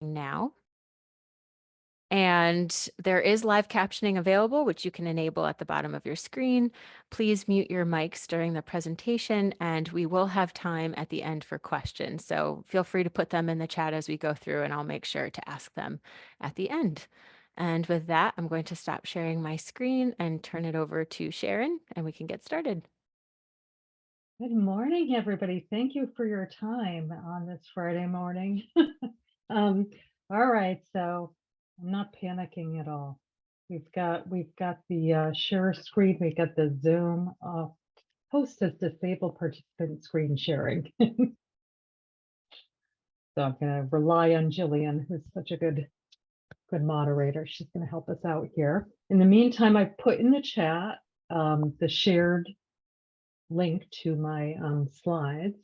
now. And there is live captioning available, which you can enable at the bottom of your screen. Please mute your mics during the presentation, and we will have time at the end for questions. So feel free to put them in the chat as we go through, and I'll make sure to ask them at the end. And with that, I'm going to stop sharing my screen and turn it over to Sharon, and we can get started. Good morning, everybody. Thank you for your time on this Friday morning. All right, so I'm not panicking at all. We've got the share screen. We've got the Zoom host has disabled participant screen sharing. So I'm going to rely on Jillian, who's such a good moderator. She's going to help us out here. In the meantime, I put in the chat the shared link to my slides.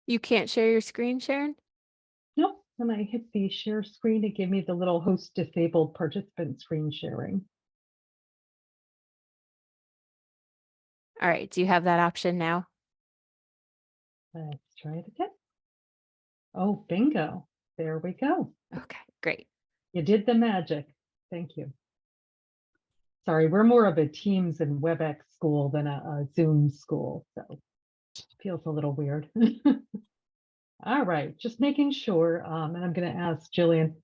You can't share your screen, Sharon? Nope. When I hit the share screen, it gave me the little host disabled participant screen sharing. All right, do you have that option now? Let's try it again. Oh, bingo. There we go. Okay, great. You did the magic. Thank you. Sorry, we're more of a Teams and WebEx school than a Zoom school, so it feels a little weird. All right, just making sure, and I'm going to ask Jillian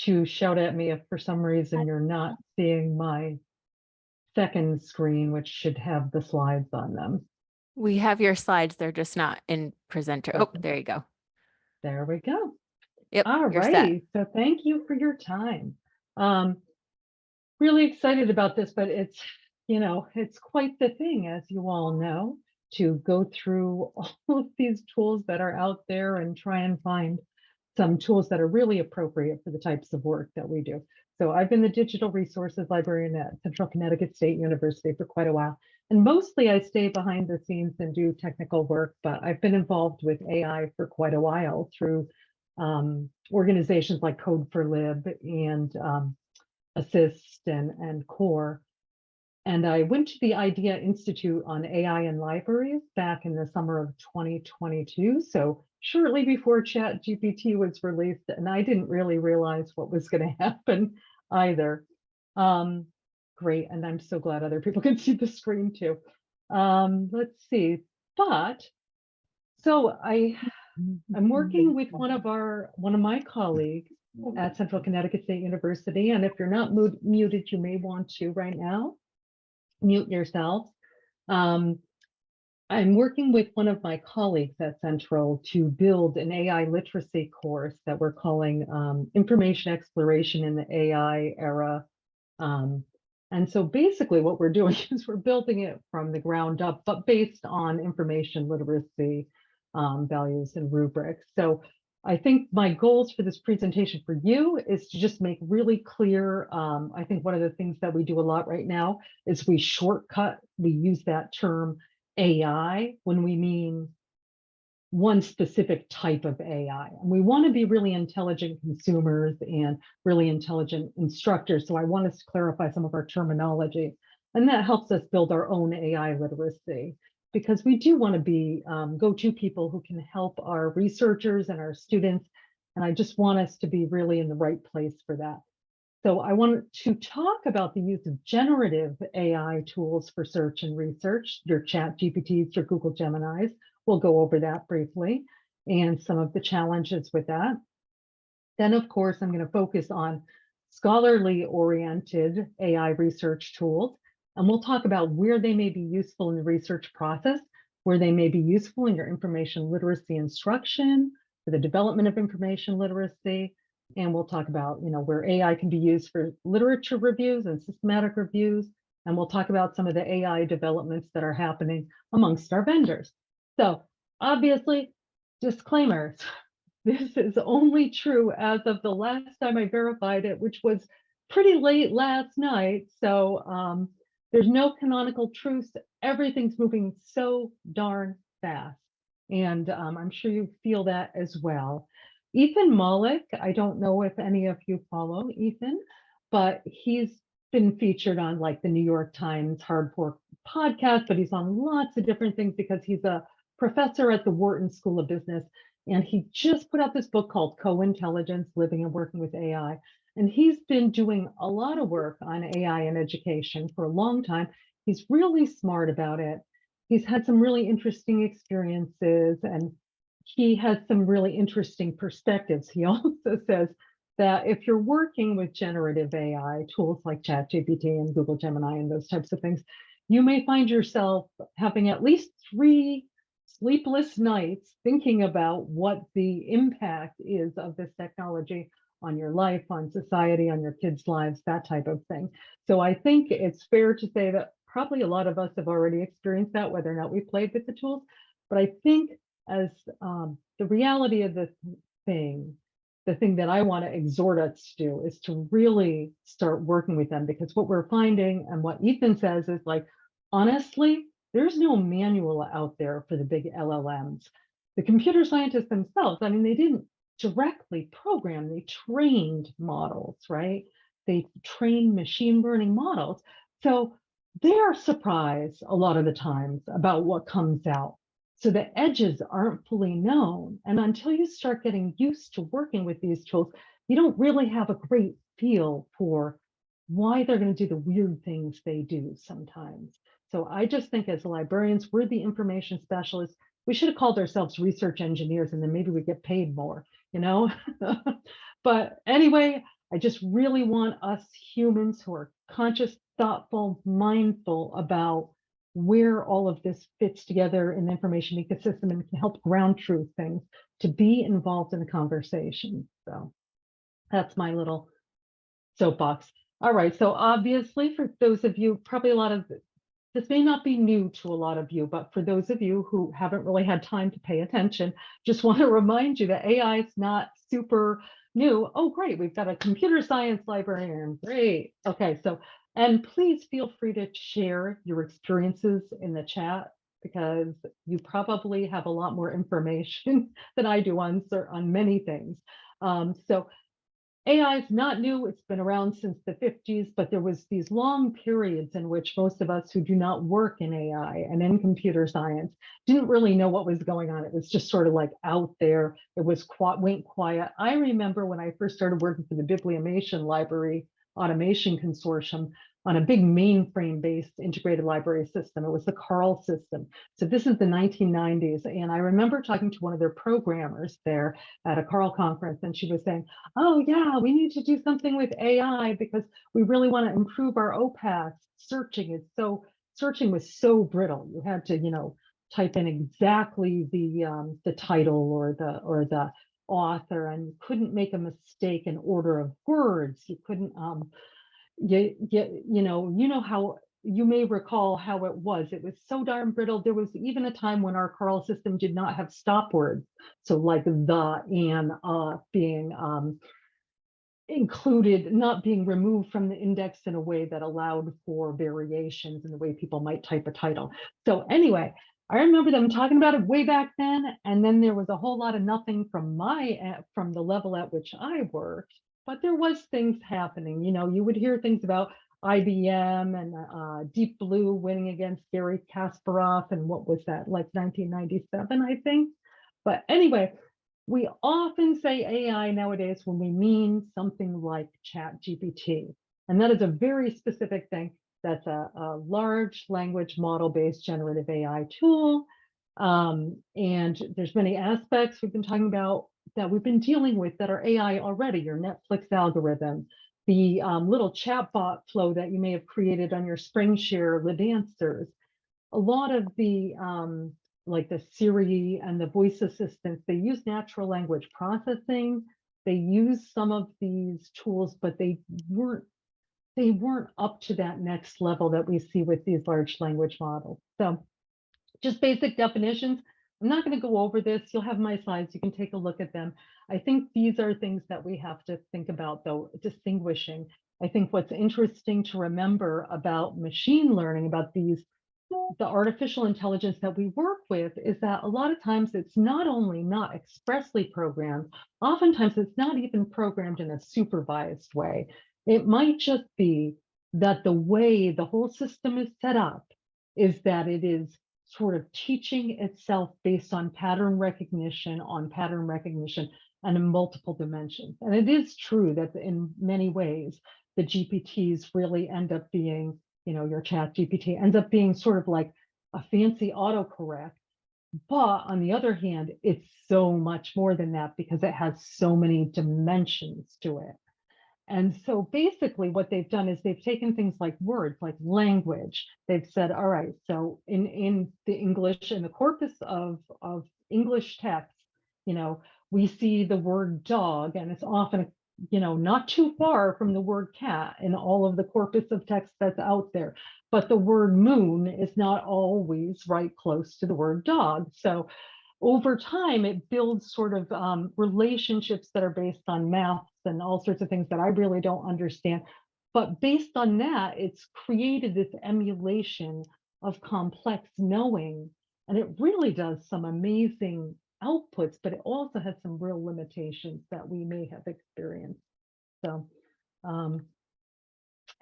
to shout at me if for some reason you're not seeing my second screen, which should have the slides on them. We have your slides, they're just not in presenter. Oh, there you go. There we go. Yep, All you're set. righty. So thank you for your time. Really excited about this, but it's, it's quite the thing, as you all know, to go through all of these tools that are out there and try and find some tools that are really appropriate for the types of work that we do. So I've been the digital resources librarian at Central Connecticut State University for quite a while. And mostly I stay behind the scenes and do technical work, but I've been involved with AI for quite a while through organizations like Code for Lib and Assist and Core. And I went to the IDEA Institute on AI and Libraries back in the summer of 2022. So shortly before ChatGPT was released, and I didn't really realize what was going to happen either. Great, and I'm so glad other people can see the screen too. Let's see, so I'm working with one of my colleagues at Central Connecticut State University, and if you're not muted, you may want to right now mute yourself. I'm working with one of my colleagues at Central to build an AI literacy course that we're calling Information Exploration in the AI Era. And so basically what we're doing is we're building it from the ground up, but based on information literacy values and rubrics. So I think my goals for this presentation for you is to just make really clear. I think one of the things that we do a lot right now is we use that term AI when we mean one specific type of AI. And we want to be really intelligent consumers and really intelligent instructors. So I want us to clarify some of our terminology. And that helps us build our own AI literacy, because we do want to be go-to people who can help our researchers and our students. And I just want us to be really in the right place for that. So I want to talk about the use of generative AI tools for search and research, your ChatGPTs, your Google Geminis. We'll go over that briefly and some of the challenges with that. Then, of course, I'm going to focus on scholarly oriented AI research tools. And we'll talk about where they may be useful in the research process, where they may be useful in your information literacy instruction, for the development of information literacy. And we'll talk about, where AI can be used for literature reviews and systematic reviews. And we'll talk about some of the AI developments that are happening amongst our vendors. So obviously, disclaimers. This is only true as of the last time I verified it, which was pretty late last night. So there's no canonical truths. Everything's moving so darn fast. And I'm sure you feel that as well. Ethan Mollick, I don't know if any of you follow Ethan, but he's been featured on like the New York Times Hard Fork podcast, but he's on lots of different things because he's a professor at the Wharton School of Business. And he just put out this book called Co-Intelligence, Living and Working with AI. And he's been doing a lot of work on AI in education for a long time. He's really smart about it. He's had some really interesting experiences, and he has some really interesting perspectives. He also says that if you're working with generative AI tools like ChatGPT and Google Gemini and those types of things, you may find yourself having at least 3 sleepless nights thinking about what the impact is of this technology on your life, on society, on your kids' lives, that type of thing. So I think it's fair to say that probably a lot of us have already experienced that, whether or not we played with the tools. But I think as the reality of thing, the thing that I want to exhort us to do is to really start working with them, because what we're finding and what Ethan says is like, honestly, there's no manual out there for the big LLMs. The computer scientists themselves, I mean, they didn't directly program, they trained models, right? They trained machine learning models. So they are surprised a lot of the times about what comes out. So the edges aren't fully known. And until you start getting used to working with these tools, you don't really have a great feel for why they're going to do the weird things they do sometimes. So I just think as librarians, we're the information specialists. We should have called ourselves research engineers, and then maybe we get paid more, you know? But anyway, I just really want us humans who are conscious, thoughtful, mindful about where all of this fits together in the information ecosystem and can help ground truth things, to be involved in the conversation. So that's my little soapbox. All right, so obviously for those of you, probably a lot of this may not be new to a lot of you, but for those of you who haven't really had time to pay attention, just want to remind you that AI is not super new. Oh, great, we've got a computer science librarian. Great. Okay, so, and please feel free to share your experiences in the chat, because you probably have a lot more information than I do on many things. So AI is not new. It's been around since the 50s, but there was these long periods in which most of us who do not work in AI and in computer science didn't really know what was going on. It was just sort of like out there. It was went quiet. I remember when I first started working for the Bibliomation Library Automation Consortium on a big mainframe-based integrated library system. It was the CALC system. So this is the 1990s. And I remember talking to one of their programmers there at a CALC conference, and she was saying, oh yeah, we need to do something with AI because we really want to improve our OPAS. Searching was so brittle. You had to, type in exactly the title or the author, and you couldn't make a mistake in order of words. You couldn't how you may recall how it was so darn brittle. There was even a time when our CALC system did not have stop words. So like the and being included, not being removed from the index in a way that allowed for variations in the way people might type a title. So anyway, I remember them talking about it way back then, and then there was a whole lot of nothing from from the level at which I worked, but there was things happening. You would hear things about IBM and Deep Blue winning against Gary Kasparov, and what was that, like 1997, I think. But anyway, we often say AI nowadays when we mean something like ChatGPT, and that is a very specific thing. That's a large language model-based generative AI tool. And there's many aspects we've been talking about that we've been dealing with that are AI already, your Netflix algorithm, the little chatbot flow that you may have created on your SpringShare lib answers. A lot of the like the Siri and the voice assistants, they use natural language processing. They use some of these tools, but they weren't up to that next level that we see with these large language models. So just basic definitions. I'm not going to go over this. You'll have my slides. You can take a look at them. I think these are things that we have to think about, though, distinguishing. I think what's interesting to remember about machine learning, about the artificial intelligence that we work with, is that a lot of times it's not only not expressly programmed, oftentimes it's not even programmed in a supervised way. It might just be that the way the whole system is set up is that it is sort of teaching itself based on pattern recognition, and in multiple dimensions. And it is true that in many ways, the GPTs really end up being, your ChatGPT ends up being sort of like a fancy autocorrect. But on the other hand, it's so much more than that because it has so many dimensions to it. And so basically what they've done is they've taken things like words, like language. They've said, all right, so in the English, in the corpus of English text, we see the word dog, and it's often, not too far from the word cat in all of the corpus of text that's out there. But the word moon is not always right close to the word dog. So over time, it builds sort of relationships that are based on maths and all sorts of things that I really don't understand. But based on that, it's created this emulation of complex knowing. And it really does some amazing outputs, but it also has some real limitations that we may have experienced. So,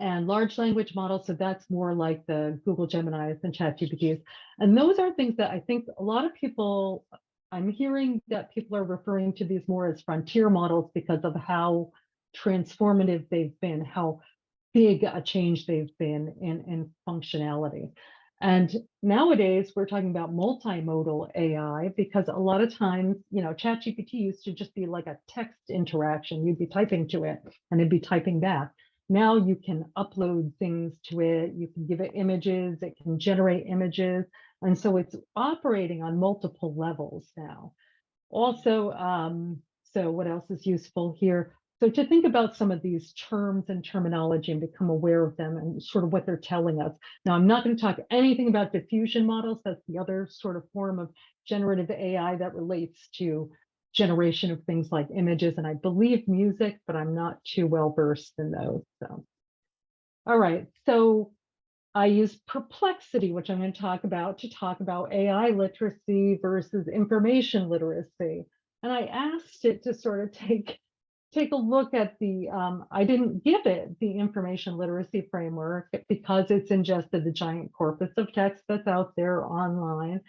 and large language models, so that's more like the Google Geminis and ChatGPTs. And those are things that I think a lot of people, I'm hearing that people are referring to these more as frontier models because of how transformative they've been, how big a change they've been in functionality. And nowadays we're talking about multimodal AI because a lot of times, ChatGPT used to just be like a text interaction. You'd be typing to it and it'd be typing back. Now you can upload things to it, you can give it images, it can generate images. And so it's operating on multiple levels now. Also, so what else is useful here? So to think about some of these terms and terminology and become aware of them and sort of what they're telling us. Now, I'm not going to talk anything about diffusion models. That's the other sort of form of generative AI that relates to generation of things like images and I believe music, but I'm not too well versed in those. So, all right. So I use Perplexity, which I'm going to talk about AI literacy versus information literacy. And I asked it to sort of take a look at the, I didn't give it the information literacy framework because it's ingested the giant corpus of text that's out there online.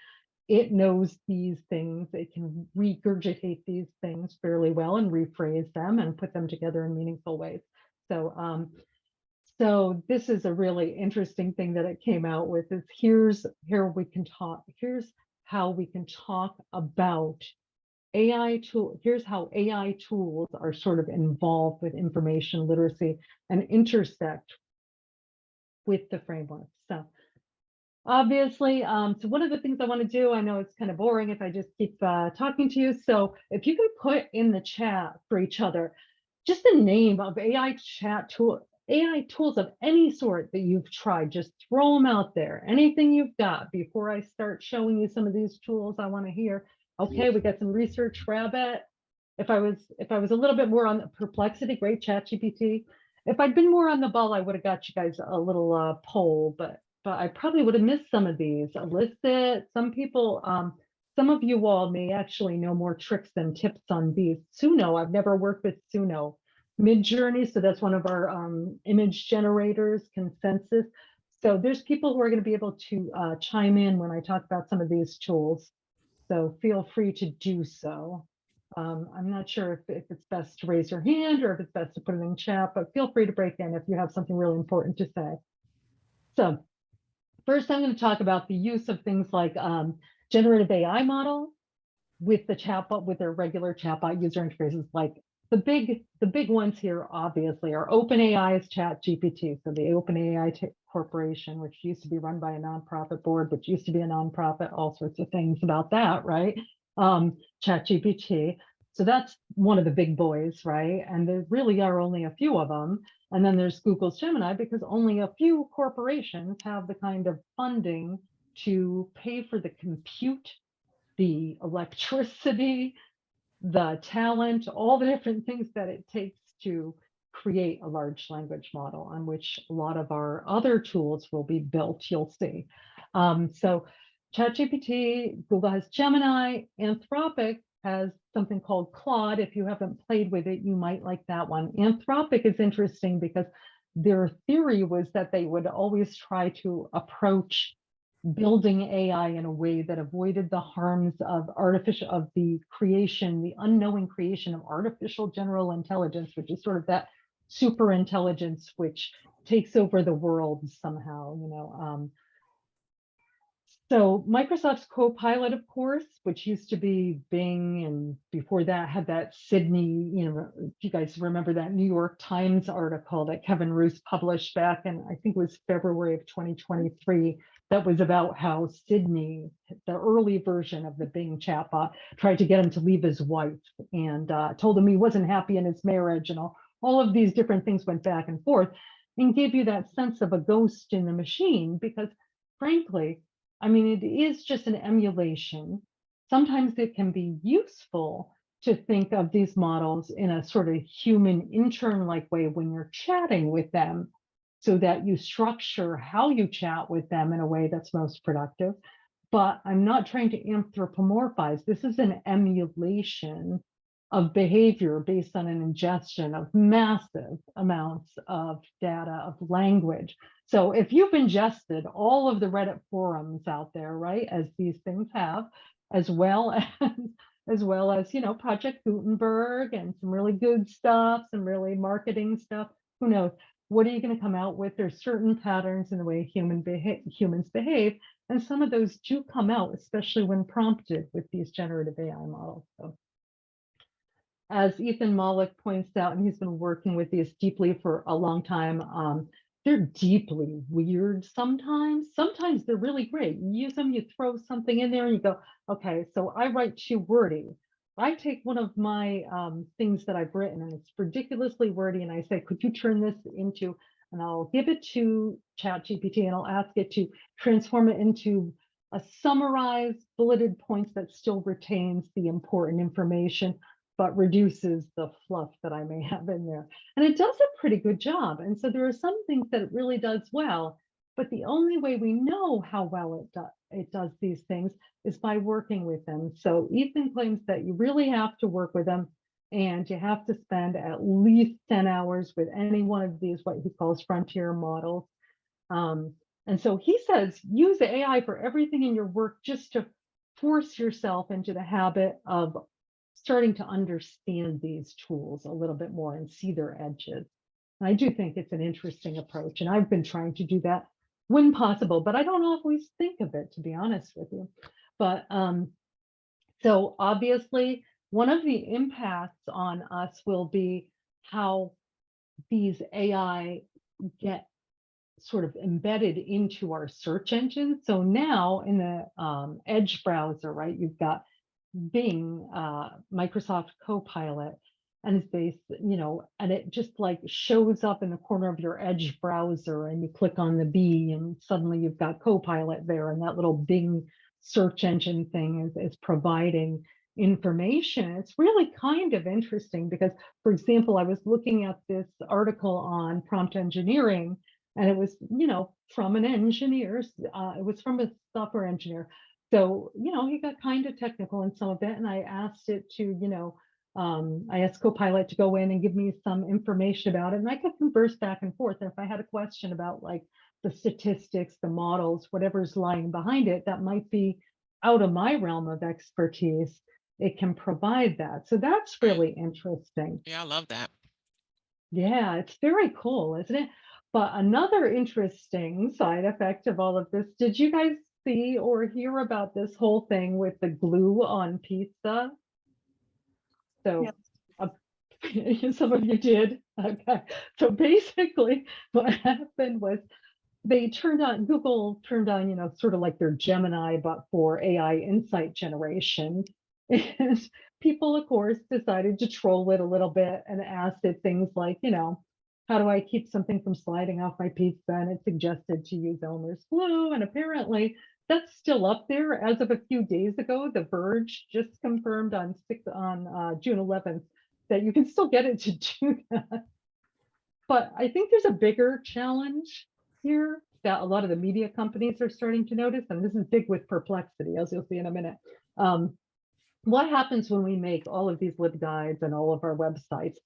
It knows these things, it can regurgitate these things fairly well and rephrase them and put them together in meaningful ways. So, so this is a really interesting thing that it came out with is here's how we can talk about AI tool. Here's how AI tools are sort of involved with information literacy and intersect with the framework. So obviously, so one of the things I want to do, I know it's kind of boring if I just keep talking to you. So if you can put in the chat for each other, just the name of AI tools of any sort that you've tried, just throw them out there. Anything you've got before I start showing you some of these tools I want to hear. Okay, we got some Research Rabbit. If I was a little bit more on the Perplexity, great ChatGPT. If I'd been more on the ball, I would have got you guys a little poll, but I probably would have missed some of these. Elicit, some people, some of you all may actually know more tricks than tips on these. Suno, I've never worked with Suno. Midjourney, so that's one of our image generators, Consensus. So there's people who are going to be able to chime in when I talk about some of these tools. So feel free to do so. I'm not sure if it's best to raise your hand or if it's best to put it in chat, but feel free to break in if you have something really important to say. So first, I'm going to talk about the use of things like generative AI models with the chatbot, with their regular chatbot user interfaces. Like the big ones here, obviously, are OpenAI's ChatGPT. So the OpenAI Corporation, which used to be run by a nonprofit board, which used to be a nonprofit, all sorts of things about that, right? ChatGPT. So that's one of the big boys, right? And there really are only a few of them. And then there's Google's Gemini, because only a few corporations have the kind of funding to pay for the compute, the electricity, the talent, all the different things that it takes to create a large language model on which a lot of our other tools will be built, you'll see. So ChatGPT, Google has Gemini, Anthropic has something called Claude. If you haven't played with it, you might like that one. Anthropic is interesting because their theory was that they would always try to approach building AI in a way that avoided the harms of the creation, the unknowing creation of artificial general intelligence, which is sort of that super intelligence which takes over the world somehow, So Microsoft's Copilot, of course, which used to be Bing, and before that had that Sydney, if you guys remember that New York Times article that Kevin Roose published back in, I think it was February of 2023, that was about how Sydney, the early version of the Bing chatbot, tried to get him to leave his wife and told him he wasn't happy in his marriage, and all of these different things went back and forth and gave you that sense of a ghost in the machine, because frankly, I mean, it is just an emulation. Sometimes it can be useful to think of these models in a sort of human intern-like way when you're chatting with them, so that you structure how you chat with them in a way that's most productive. But I'm not trying to anthropomorphize. This is an emulation of behavior based on an ingestion of massive amounts of data, of language. So if you've ingested all of the Reddit forums out there, right, as these things have, as well as Project Gutenberg and some really good stuff, some really marketing stuff, who knows? What are you going to come out with? There's certain patterns in the way humans behave, and some of those do come out, especially when prompted with these generative AI models. So, as Ethan Mollick points out, and he's been working with these deeply for a long time, they're deeply weird sometimes. Sometimes they're really great. You use them, you throw something in there and you go, okay, so I write too wordy. I take one of my things that I've written and it's ridiculously wordy, and I say, could you turn this into, and I'll give it to ChatGPT and I'll ask it to transform it into a summarized bulleted points that still retains the important information, but reduces the fluff that I may have in there. And it does a pretty good job. And so there are some things that it really does well, but the only way we know how well it does these things is by working with them. So Ethan claims that you really have to work with them, and you have to spend at least 10 hours with any one of these, what he calls frontier models. And so he says, use the AI for everything in your work, just to force yourself into the habit of starting to understand these tools a little bit more and see their edges. And I do think it's an interesting approach, and I've been trying to do that when possible, but I don't always think of it, to be honest with you. But so obviously, one of the impacts on us will be how these AI get sort of embedded into our search engine. So now in the Edge browser, right, you've got Bing, Microsoft Copilot, and it's based, and it just like shows up in the corner of your Edge browser, and you click on the B, and suddenly you've got Copilot there, and that little Bing search engine thing is providing information. It's really kind of interesting because, for example, I was looking at this article on prompt engineering, and it was, from an engineer, it was from a software engineer. So, he got kind of technical in some of it, and I asked it to, I asked Copilot to go in and give me some information about it, and I could converse back and forth. And if I had a question about like the statistics, the models, whatever's lying behind it, that might be out of my realm of expertise, it can provide that. So that's really interesting. Yeah, I love that. Yeah, it's very cool, isn't it? But another interesting side effect of all of this, did you guys see or hear about this whole thing with the glue on pizza? So some of you did. Okay. So basically what happened was Google turned on, sort of like their Gemini, but for AI insight generation. And people, of course, decided to troll it a little bit and asked it things like, how do I keep something from sliding off my pizza? And it suggested to use Elmer's glue. And apparently that's still up there as of a few days ago. The Verge just confirmed on June 11th that you can still get it to do that. But I think there's a bigger challenge here that a lot of the media companies are starting to notice, and this is big with Perplexity, as you'll see in a minute. What happens when we make all of these LibGuides and all of our websites?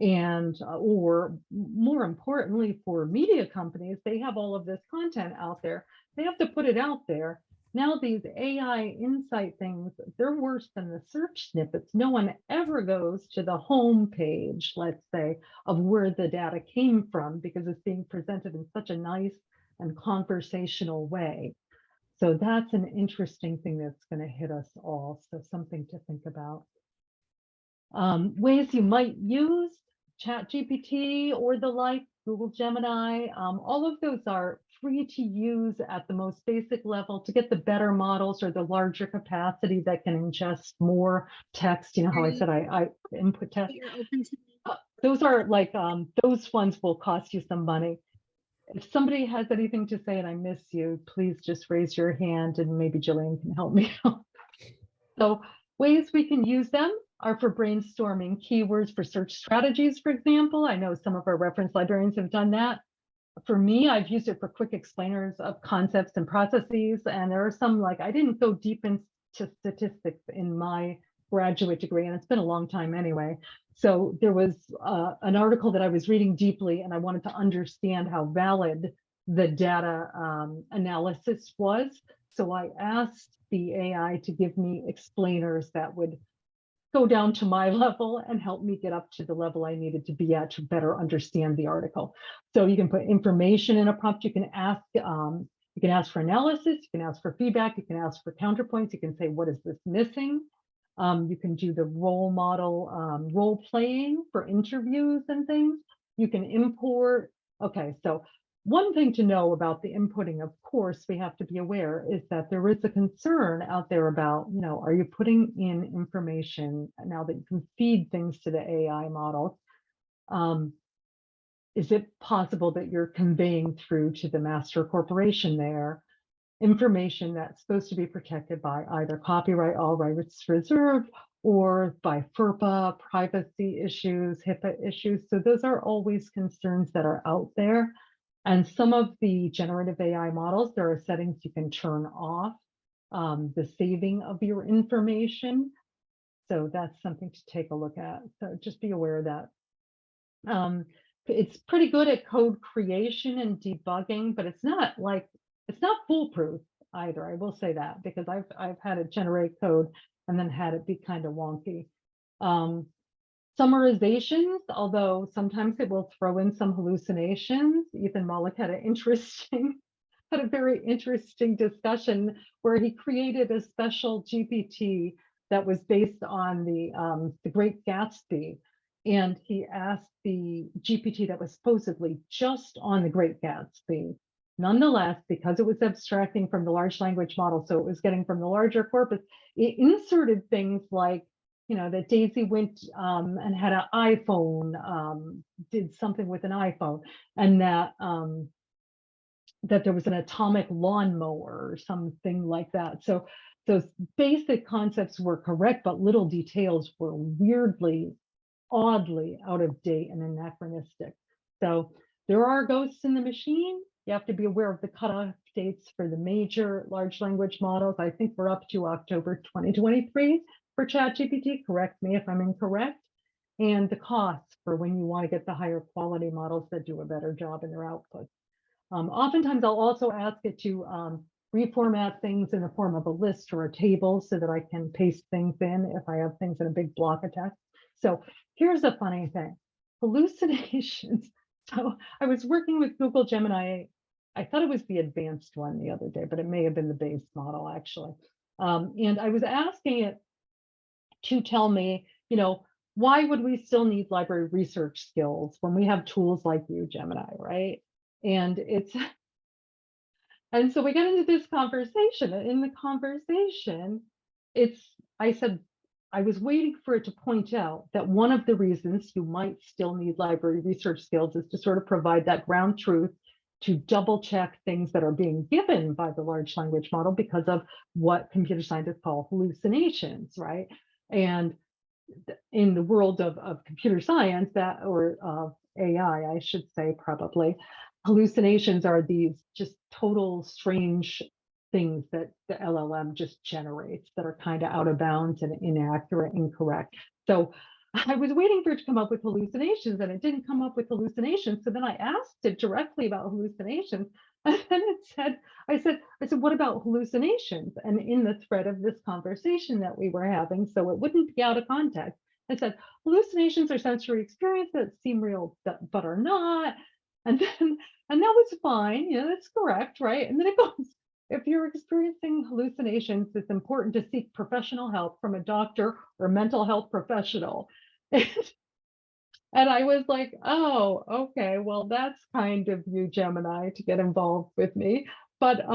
And or more importantly, for media companies, they have all of this content out there. They have to put it out there. Now these AI insight things, they're worse than the search snippets. No one ever goes to the home page, let's say, of where the data came from, because it's being presented in such a nice and conversational way. So that's an interesting thing that's going to hit us all. So something to think about. Ways you might use ChatGPT or the like, Google Gemini, all of those are free to use at the most basic level to get the better models or the larger capacity that can ingest more text. You know how I said I input text. Those are like, those ones will cost you some money. If somebody has anything to say and I miss you, please just raise your hand and maybe Jillian can help me out. So ways we can use them are for brainstorming keywords for search strategies, for example. I know some of our reference librarians have done that. For me, I've used it for quick explainers of concepts and processes. And there are some, like, I didn't go deep into statistics in my graduate degree, and it's been a long time anyway. So there was an article that I was reading deeply, and I wanted to understand how valid the data analysis was. So I asked the AI to give me explainers that would go down to my level and help me get up to the level I needed to be at to better understand the article. So you can put information in a prompt. You can ask for analysis. You can ask for feedback. You can ask for counterpoints. You can say, what is this missing? You can do the role model role playing for interviews and things. You can import. Okay, so one thing to know about the inputting, of course, we have to be aware is that there is a concern out there about, are you putting in information now that you can feed things to the AI models? Is it possible that you're conveying through to the master corporation there information that's supposed to be protected by either copyright, all rights reserved, or by FERPA, privacy issues, HIPAA issues? So those are always concerns that are out there. And some of the generative AI models, there are settings you can turn off the saving of your information. So that's something to take a look at. So just be aware of that. It's pretty good at code creation and debugging, but it's not foolproof either. I will say that, because I've had it generate code and then had it be kind of wonky. Summarizations, although sometimes it will throw in some hallucinations. Ethan Mollick had a very interesting discussion where he created a special GPT that was based on the Great Gatsby. And he asked the GPT that was supposedly just on the Great Gatsby. Nonetheless, because it was abstracting from the large language model, so it was getting from the larger corpus, it inserted things like, that Daisy went and had an iPhone, did something with an iPhone, and that there was an atomic lawnmower or something like that. So those basic concepts were correct, but little details were weirdly, oddly out of date and anachronistic. So there are ghosts in the machine. You have to be aware of the cutoff dates for the major large language models. I think we're up to October 2023 for ChatGPT. Correct me if I'm incorrect. And the costs for when you want to get the higher quality models that do a better job in their output. Oftentimes, I'll also ask it to reformat things in the form of a list or a table so that I can paste things in if I have things in a big block of text. So here's a funny thing, hallucinations. So I was working with Google Gemini. I thought it was the advanced one the other day, but it may have been the base model actually. And I was asking it to tell me, why would we still need library research skills when we have tools like you, Gemini, right? And so we got into this conversation. In the conversation, I said, I was waiting for it to point out that one of the reasons you might still need library research skills is to sort of provide that ground truth, to double check things that are being given by the large language model because of what computer scientists call hallucinations, right? And in the world of computer science, or AI, I should say, probably, hallucinations are these just total strange things that the LLM just generates that are kind of out of bounds and inaccurate, incorrect. So I was waiting for it to come up with hallucinations, and it didn't come up with hallucinations. So then I asked it directly about hallucinations, and then I said, what about hallucinations? And in the thread of this conversation that we were having, so it wouldn't be out of context, I said, hallucinations are sensory experiences that seem real but are not. And then, and that was fine. Yeah, that's correct, right? And then it goes, if you're experiencing hallucinations, it's important to seek professional help from a doctor or mental health professional. And I was like, oh, okay, well, that's kind of you, Gemini, to get involved with me. But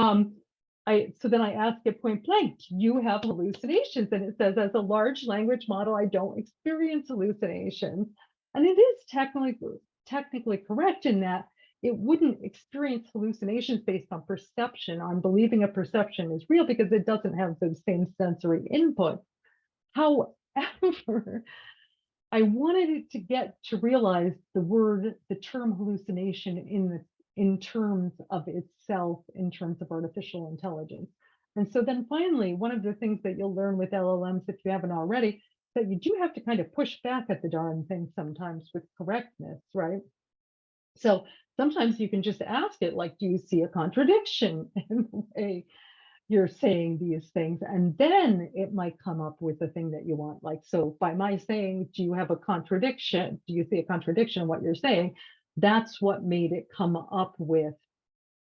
so then I asked it point blank, do you have hallucinations? And it says, as a large language model, I don't experience hallucinations. And it is technically correct in that it wouldn't experience hallucinations based on perception, on believing a perception is real, because it doesn't have those same sensory inputs. However, I wanted it to get to realize the term hallucination in terms of itself, in terms of artificial intelligence. And so then finally, one of the things that you'll learn with LLMs, if you haven't already, that you do have to kind of push back at the darn thing sometimes with correctness, right? So sometimes you can just ask it, like, do you see a contradiction in the way you're saying these things? And then it might come up with the thing that you want. Like, so by my saying, do you have a contradiction? Do you see a contradiction in what you're saying? That's what made it come up with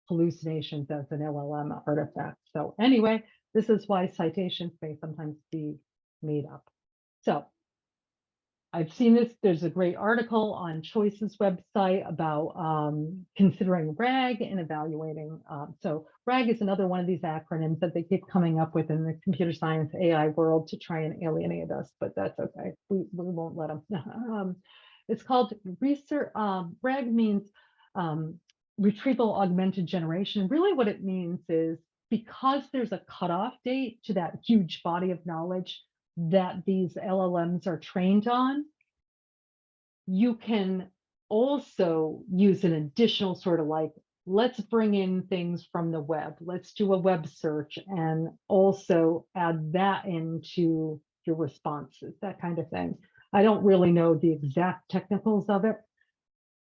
hallucinations as an LLM artifact. So anyway, this is why citations may sometimes be made up. So I've seen this. There's a great article on Choice's website about considering RAG and evaluating. So RAG is another one of these acronyms that they keep coming up with in the computer science AI world to try and alienate us, but that's okay. We won't let them. It's called research. RAG means retrieval augmented generation. Really what it means is, because there's a cutoff date to that huge body of knowledge that these LLMs are trained on, you can also use an additional sort of like, let's bring in things from the web. Let's do a web search and also add that into your responses, that kind of thing. I don't really know the exact technicals of it,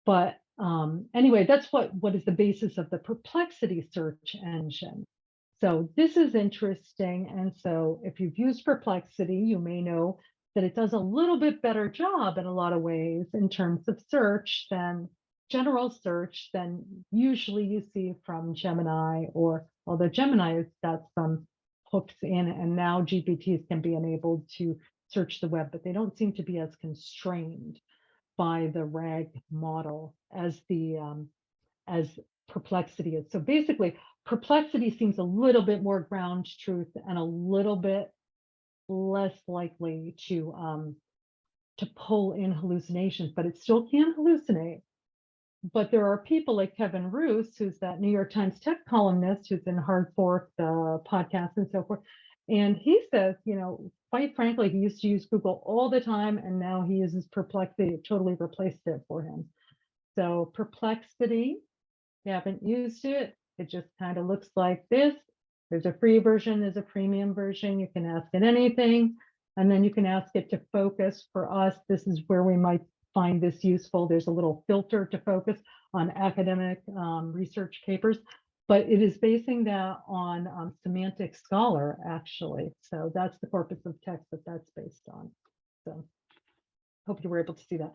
but anyway, that's what is the basis of the Perplexity search engine. So this is interesting. And so if you've used Perplexity, you may know that it does a little bit better job in a lot of ways in terms of search than general search than usually you see from Gemini, or although Gemini has got some hooks in, and now GPTs can be enabled to search the web, but they don't seem to be as constrained by the RAG model as Perplexity is. So basically, Perplexity seems a little bit more ground truth and a little bit less likely to pull in hallucinations, but it still can hallucinate. But there are people like Kevin Roose, who's that New York Times tech columnist who's in Hard Fork, the podcast and so forth. And he says, quite frankly, he used to use Google all the time, and now he uses Perplexity. It totally replaced it for him. So Perplexity, if you haven't used it, it just kind of looks like this. There's a free version, there's a premium version. You can ask it anything, and then you can ask it to focus. For us, this is where we might find this useful. There's a little filter to focus on academic research papers, but it is basing that on Semantic Scholar, actually. So that's the corpus of text that's based on. So hope you were able to see that.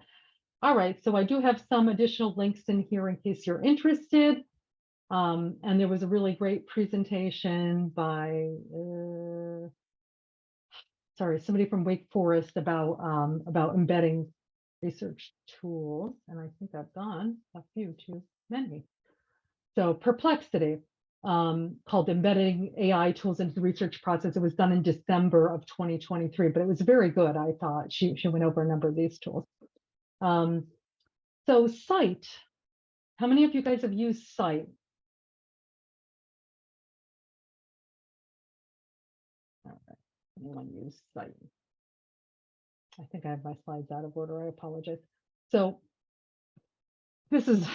All right, so I do have some additional links in here in case you're interested. And there was a really great presentation by, somebody from Wake Forest about embedding research tools. And I think I've gone a few too many. So Perplexity, called Embedding AI Tools into the Research Process. It was done in December of 2023, but it was very good, I thought. She went over a number of these tools. So Cite, how many of you guys have used Cite? All right, anyone use Cite? I think I have my slides out of order. I apologize. So this is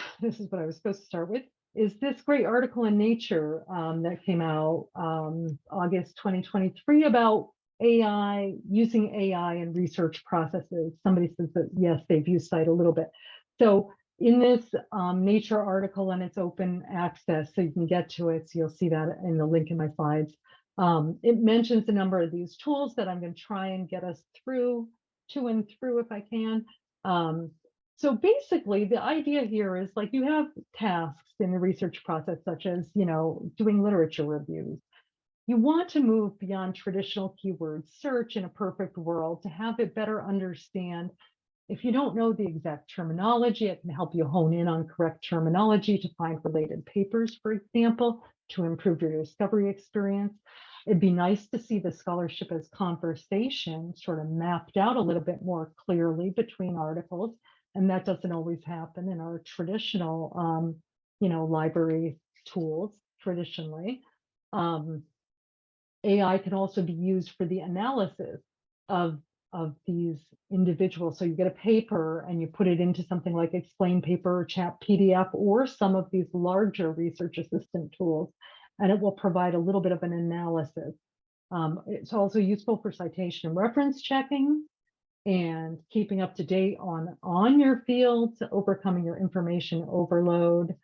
what I was supposed to start with. Is this great article in Nature that came out August 2023 about AI, using AI in research processes. Somebody says that, yes, they've used Cite a little bit. So in this Nature article, and it's open access, so you can get to it. So you'll see that in the link in my slides. It mentions a number of these tools that I'm going to try and get us through if I can. So basically, the idea here is like you have tasks in the research process, such as, doing literature reviews. You want to move beyond traditional keyword search in a perfect world to have it better understand. If you don't know the exact terminology, it can help you hone in on correct terminology to find related papers, for example, to improve your discovery experience. It'd be nice to see the scholarship as conversation sort of mapped out a little bit more clearly between articles. And that doesn't always happen in our traditional, library tools traditionally. AI can also be used for the analysis of these individuals. So you get a paper and you put it into something like Explain Paper or Chat PDF or some of these larger research assistant tools, and it will provide a little bit of an analysis. It's also useful for citation and reference checking and keeping up to date on your fields, overcoming your information overload.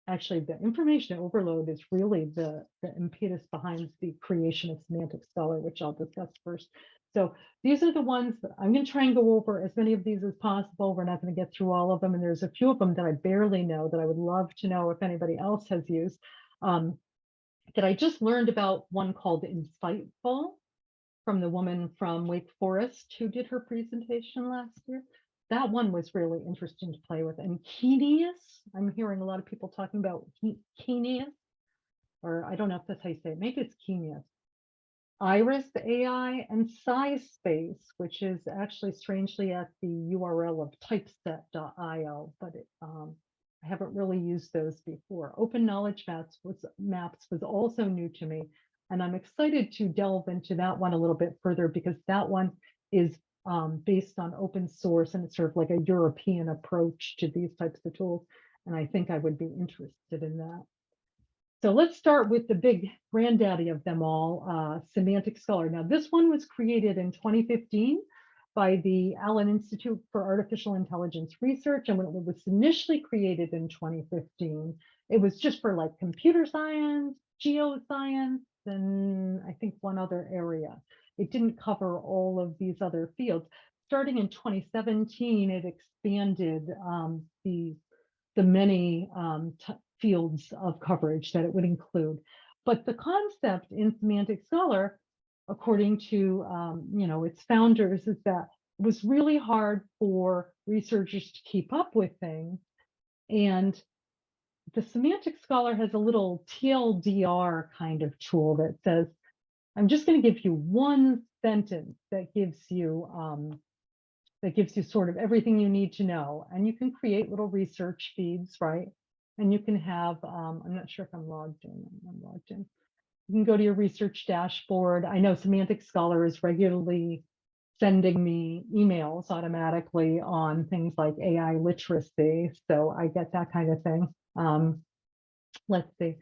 Actually, the information overload is really the impetus behind the creation of Semantic Scholar, which I'll discuss first. So these are the ones that I'm going to try and go over as many of these as possible. We're not going to get through all of them. And there's a few of them that I barely know that I would love to know if anybody else has used. That I just learned about one called Insightful from the woman from Wake Forest who did her presentation last year. That one was really interesting to play with. And Kenius, I'm hearing a lot of people talking about Kenius, or I don't know if that's how you say it. Maybe it's Kenius. Iris AI and SciSpace, which is actually strangely at the URL of typeset.io, but I haven't really used those before. Open Knowledge Maps was also new to me, and I'm excited to delve into that one a little bit further because that one is based on open source, and it's sort of like a European approach to these types of tools. And I think I would be interested in that. So let's start with the big granddaddy of them all, Semantic Scholar. Now, this one was created in 2015 by the Allen Institute for Artificial Intelligence Research. And when it was initially created in 2015, it was just for like computer science, geoscience, and I think one other area. It didn't cover all of these other fields. Starting in 2017, it expanded the many fields of coverage that it would include. But the concept in Semantic Scholar, according to its founders, is that it was really hard for researchers to keep up with things. And the Semantic Scholar has a little TLDR kind of tool that says, I'm just going to give you one sentence that gives you sort of everything you need to know. And you can create little research feeds, right? And you can have, I'm not sure if I'm logged in. I'm logged in. You can go to your research dashboard. I know Semantic Scholar is regularly sending me emails automatically on things like AI literacy. So I get that kind of thing. Let's see.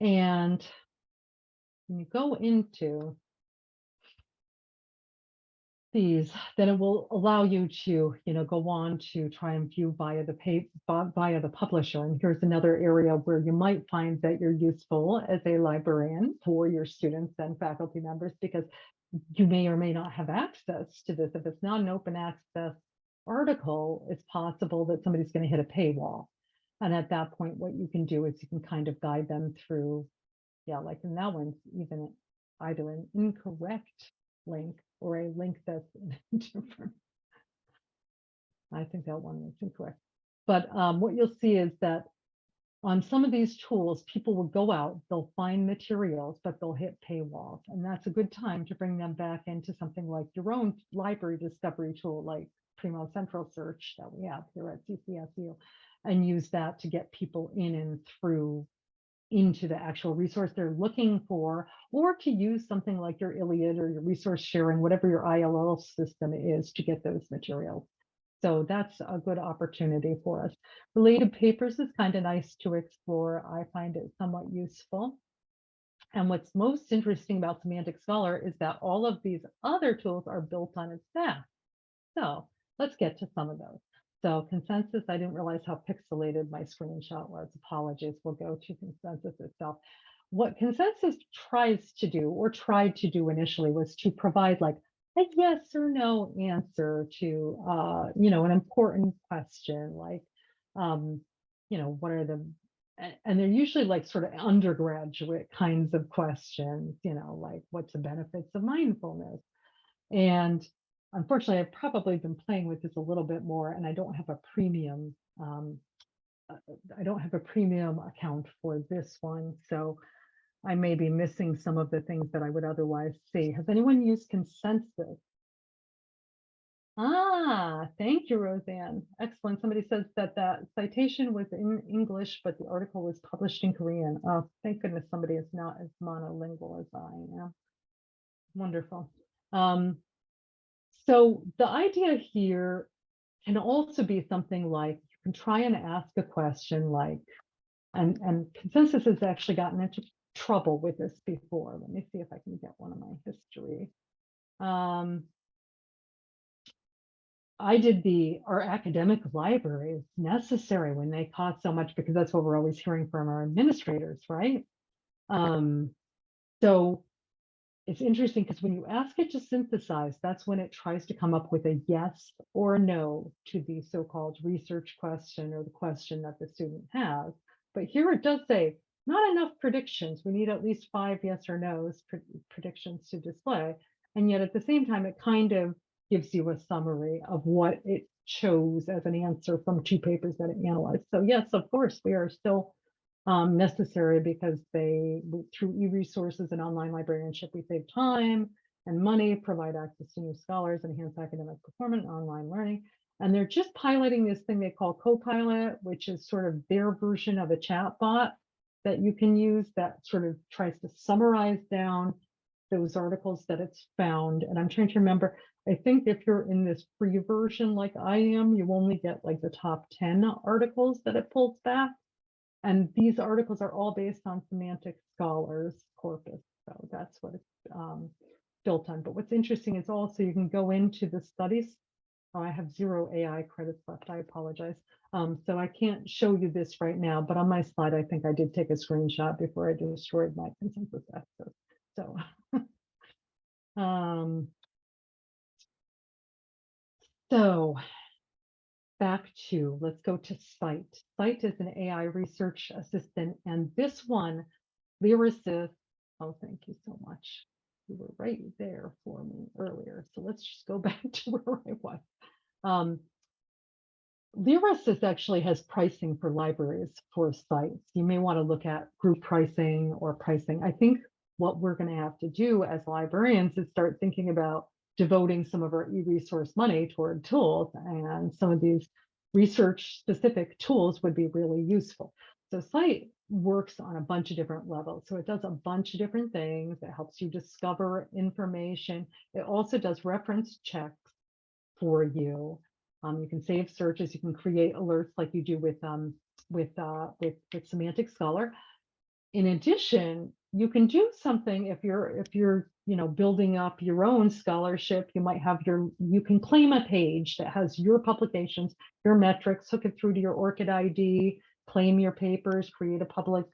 And when you go into these, then it will allow you to, go on to try and view via the publisher. And here's another area where you might find that you're useful as a librarian for your students and faculty members, because you may or may not have access to this. If it's not an open access article, it's possible that somebody's going to hit a paywall. And at that point, what you can do is you can kind of guide them through, like in that one's even either an incorrect link or a link that's different. I think that one was incorrect. But what you'll see is that on some of these tools, people will go out, they'll find materials, but they'll hit paywalls. And that's a good time to bring them back into something like your own library discovery tool, like Primo Central Search that we have here at CCSU, and use that to get people in and through into the actual resource they're looking for, or to use something like your Iliad or your resource sharing, whatever your ILL system is, to get those materials. So that's a good opportunity for us. Related papers is kind of nice to explore. I find it somewhat useful. And what's most interesting about Semantic Scholar is that all of these other tools are built on its stack. So let's get to some of those. So Consensus, I didn't realize how pixelated my screenshot was. Apologies. We'll go to Consensus itself. What Consensus tries to do, or tried to do initially, was to provide like a yes or no answer to an important question, like what are the, and they're usually like sort of undergraduate kinds of questions, like what's the benefits of mindfulness. And unfortunately, I've probably been playing with this a little bit more, and I don't have a premium. I don't have a premium account for this one, so I may be missing some of the things that I would otherwise see. Has anyone used Consensus? Ah, thank you, Roseanne. Excellent. Somebody says that that citation was in English, but the article was published in Korean. Oh, thank goodness somebody is not as monolingual as I am. Wonderful. So the idea here can also be something like you can try and ask a question like, and Consensus has actually gotten into trouble with this before. Let me see if I can get one of my history. I did our academic library is necessary when they cost so much, because that's what we're always hearing from our administrators, right? So it's interesting because when you ask it to synthesize, that's when it tries to come up with a yes or no to the so-called research question or the question that the student has. But here it does say, not enough predictions. We need at least 5 yes or no's predictions to display. And yet at the same time, it kind of gives you a summary of what it chose as an answer from 2 papers that it analyzed. So yes, of course, we are still necessary, because through e-resources and online librarianship, we save time and money, provide access to new scholars, enhance academic performance, online learning. And they're just piloting this thing they call Copilot, which is sort of their version of a chat bot that you can use that sort of tries to summarize down those articles that it's found. And I'm trying to remember, I think if you're in this free version like I am, you only get like the top 10 articles that it pulls back. And these articles are all based on Semantic Scholars corpus. So that's what it's built on. But what's interesting is also you can go into the studies. Oh, I have 0 AI credits left. I apologize. So I can't show you this right now, but on my slide, I think I did take a screenshot before I destroyed my Consensus access. So, so back to, let's go to Cite. Cite is an AI research assistant, and this one, Lyricist, oh, thank you so much. You were right there for me earlier. So let's just go back to where I was. Lyricist actually has pricing for libraries for sites. You may want to look at group pricing or pricing. I think what we're going to have to do as librarians is start thinking about devoting some of our e-resource money toward tools, and some of these research specific tools would be really useful. So Cite works on a bunch of different levels. So it does a bunch of different things. It helps you discover information. It also does reference checks for you. You can save searches. You can create alerts like you do with Semantic Scholar. In addition, you can do something if you're building up your own scholarship. You might have you can claim a page that has your publications, your metrics, hook it through to your ORCID ID, claim your papers, create a public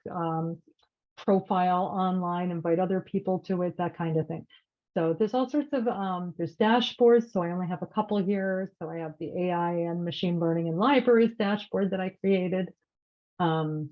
profile online, invite other people to it, that kind of thing. So there's all sorts of, there's dashboards. So I only have a couple here. So I have the AI and machine learning and libraries dashboard that I created. And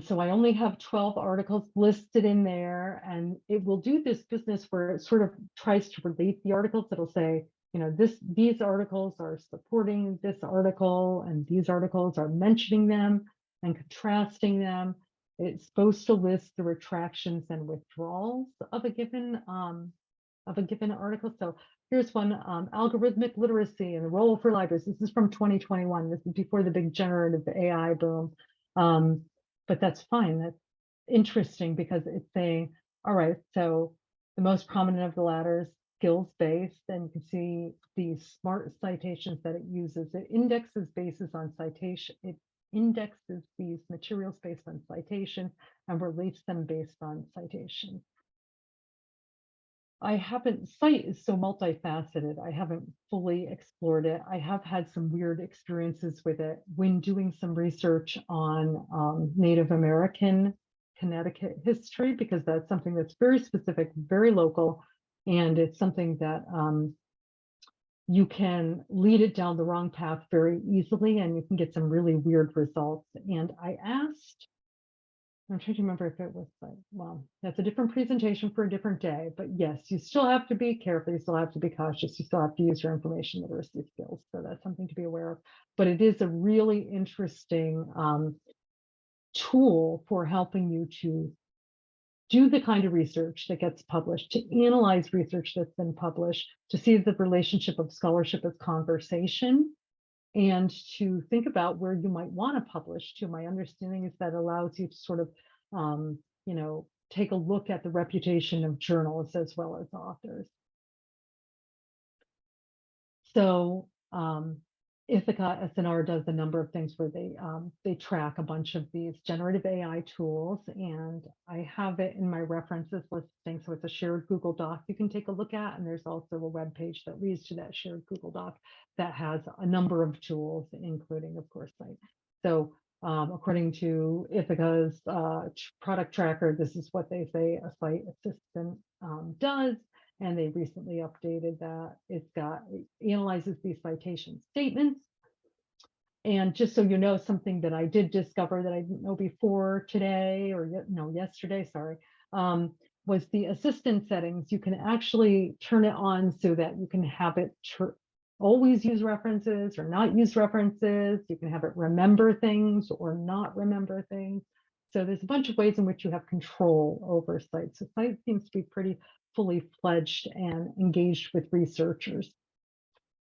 so I only have 12 articles listed in there, and it will do this business where it sort of tries to relate the articles. It'll say, these articles are supporting this article, and these articles are mentioning them and contrasting them. It's supposed to list the retractions and withdrawals of a given article. So here's one, algorithmic literacy and the role for libraries. This is from 2021. This is before the big generative AI boom. But that's fine. That's interesting because it's saying, all right, so the most prominent of the latter is skills-based, and you can see the smart citations that it uses. It indexes bases on citation. It indexes these materials based on citation and relates them based on citation. Cite is so multifaceted. I haven't fully explored it. I have had some weird experiences with it when doing some research on Native American Connecticut history, because that's something that's very specific, very local, and it's something that you can lead it down the wrong path very easily, and you can get some really weird results. And I asked, I'm trying to remember if it was like, well, that's a different presentation for a different day, but yes, you still have to be careful, you still have to be cautious, you still have to use your information literacy skills. So that's something to be aware of. But it is a really interesting tool for helping you to do the kind of research that gets published, to analyze research that's been published, to see the relationship of scholarship as conversation, and to think about where you might want to publish to. My understanding is that allows you to sort of, take a look at the reputation of journalists as well as authors. So Ithaca SNR does a number of things where they track a bunch of these generative AI tools, and I have it in my references listing. So it's a shared Google Doc you can take a look at, and there's also a web page that leads to that shared Google Doc that has a number of tools, including, of course, Cite. So according to Ithaca's product tracker, this is what they say a Cite assistant does. And they recently updated that. It analyzes these citation statements. And just so you know, something that I did discover that I didn't know before today, or yesterday, sorry, was the assistant settings. You can actually turn it on so that you can have it always use references or not use references. You can have it remember things or not remember things. So there's a bunch of ways in which you have control over Cite. So Cite seems to be pretty fully fledged and engaged with researchers.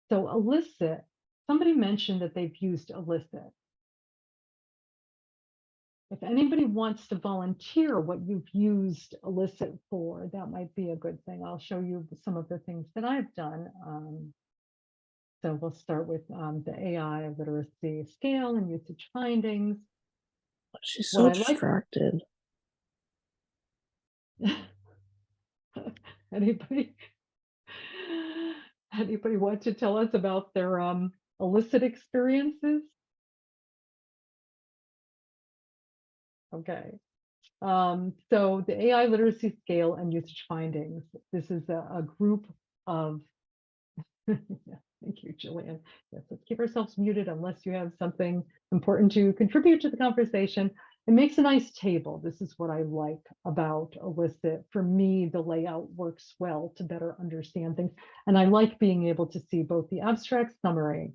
So Elicit, somebody mentioned that they've used Elicit. If anybody wants to volunteer what you've used Elicit for, that might be a good thing. I'll show you some of the things that I've done. So we'll start with the AI literacy scale and usage findings. She's so What distracted. Anybody want to tell us about their Elicit experiences? Okay. So the AI literacy scale and usage findings. This is a group of thank you, Jillian. Yes, let's keep ourselves muted unless you have something important to contribute to the conversation. It makes a nice table. This is what I like about Elicit. For me, the layout works well to better understand things. And I like being able to see both the abstract summary,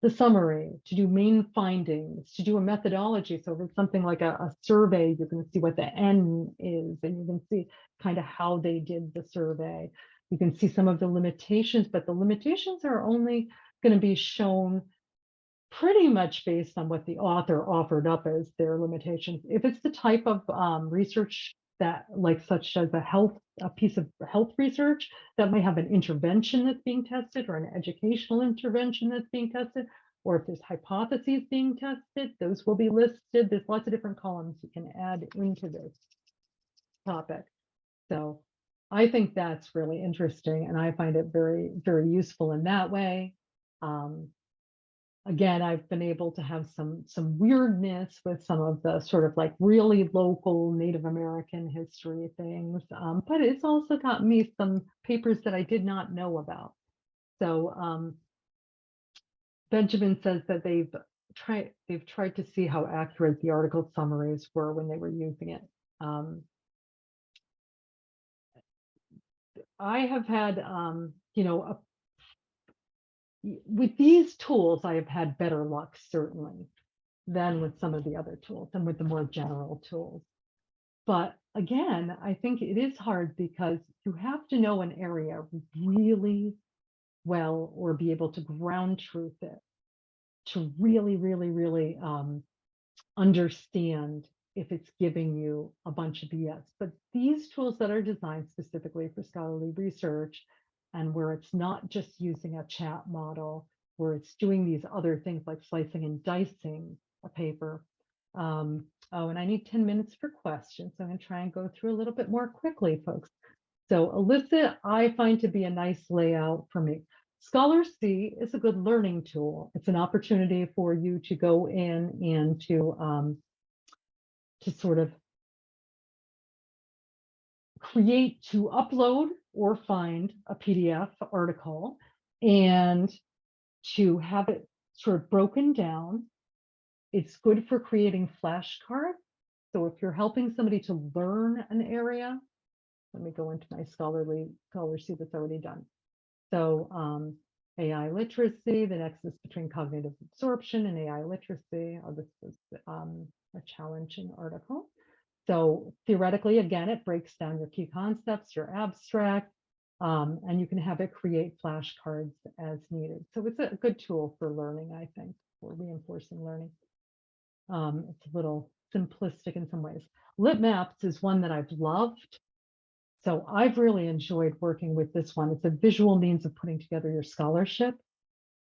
the summary, to do main findings, to do a methodology. So if it's something like a survey, you can see what the N is, and you can see kind of how they did the survey. You can see some of the limitations, but the limitations are only going to be shown pretty much based on what the author offered up as their limitations. If it's the type of research that, like, such as a piece of health research that might have an intervention that's being tested, or an educational intervention that's being tested, or if there's hypotheses being tested, those will be listed. There's lots of different columns you can add into this topic. So I think that's really interesting, and I find it very, very useful in that way. Again, I've been able to have some weirdness with some of the sort of like really local Native American history things, but it's also got me some papers that I did not know about. So Benjamin says that they've tried to see how accurate the article summaries were when they were using it. I have had, with these tools, I have had better luck, certainly, than with some of the other tools and with the more general tools. But again, I think it is hard because you have to know an area really well, or be able to ground truth it to really, really, really understand if it's giving you a bunch of BS. But these tools that are designed specifically for scholarly research, and where it's not just using a chat model, where it's doing these other things like slicing and dicing a paper. Oh, and I need 10 minutes for questions. So I'm going to try and go through a little bit more quickly, folks. So elicit, I find to be a nice layout for me. Scholar-C is a good learning tool. It's an opportunity for you to go in and to sort of create, to upload or find a PDF article and to have it sort of broken down. It's good for creating flashcards. So if you're helping somebody to learn an area, let me go into my Scholar-C that's already done. So AI literacy, the nexus between cognitive absorption and AI literacy. Oh, this is a challenging article. So theoretically, again, it breaks down your key concepts, your abstract, and you can have it create flashcards as needed. So it's a good tool for learning, I think, for reinforcing learning. It's a little simplistic in some ways. Litmaps is one that I've loved. So I've really enjoyed working with this one. It's a visual means of putting together your scholarship.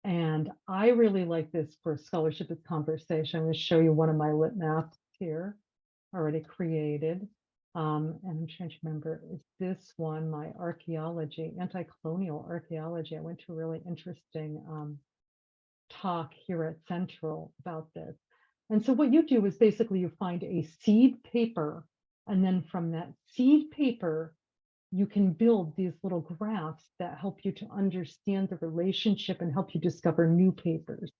And I really like this for scholarship as conversation. I'm going to show you one of my lit maps here already created. And I'm trying to remember, is this one my archaeology, anti-colonial archaeology? I went to a really interesting talk here at Central about this. And so what you do is basically you find a seed paper, and then from that seed paper, you can build these little graphs that help you to understand the relationship and help you discover new papers.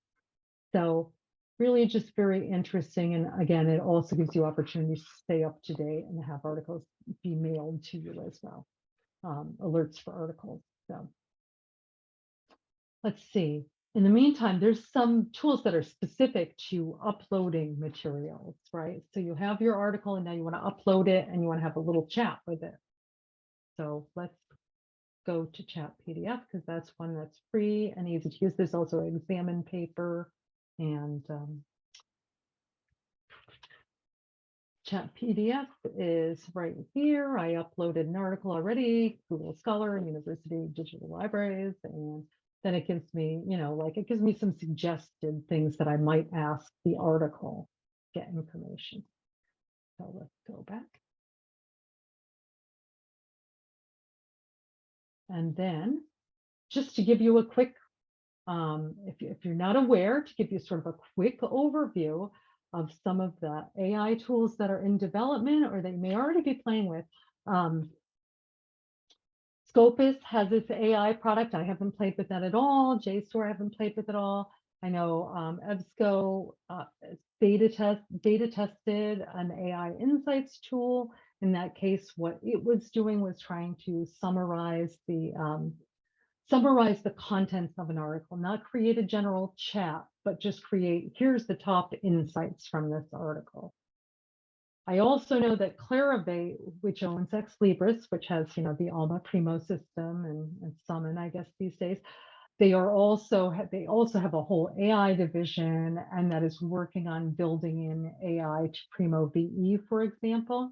So really just very interesting. And again, it also gives you opportunities to stay up to date and have articles be mailed to you as well, alerts for articles. So let's see. In the meantime, there's some tools that are specific to uploading materials, right? So you have your article and now you want to upload it and you want to have a little chat with it. So let's go to Chat PDF because that's one that's free and easy to use. There's also an examine paper and Chat PDF is right here. I uploaded an article already, Google Scholar and University Digital Libraries, and then it gives me, like it gives me some suggested things that I might ask the article, get information. So let's go back. And then just to give you a quick, if you're not aware, to give you sort of a quick overview of some of the AI tools that are in development or that you may already be playing with. Scopus has its AI product. I haven't played with that at all. JSTOR I haven't played with at all. I know EBSCO beta tested an AI insights tool. In that case, what it was doing was trying to summarize the contents of an article, not create a general chat, but just create, here's the top insights from this article. I also know that Clarivate, which owns Ex Libris, which has, the Alma Primo system and Summon, I guess these days, they also have a whole AI division, and that is working on building in AI to Primo VE, for example.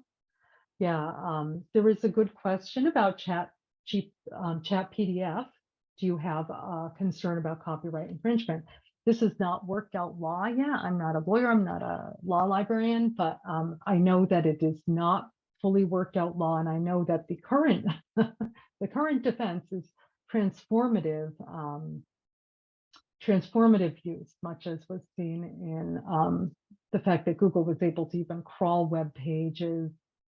Yeah, there was a good question about Chat PDF. Do you have a concern about copyright infringement? This has not worked out law yet. I'm not a lawyer, I'm not a law librarian, but I know that it is not fully worked out law, and I know that the current the current defense is transformative use, much as was seen in the fact that Google was able to even crawl web pages,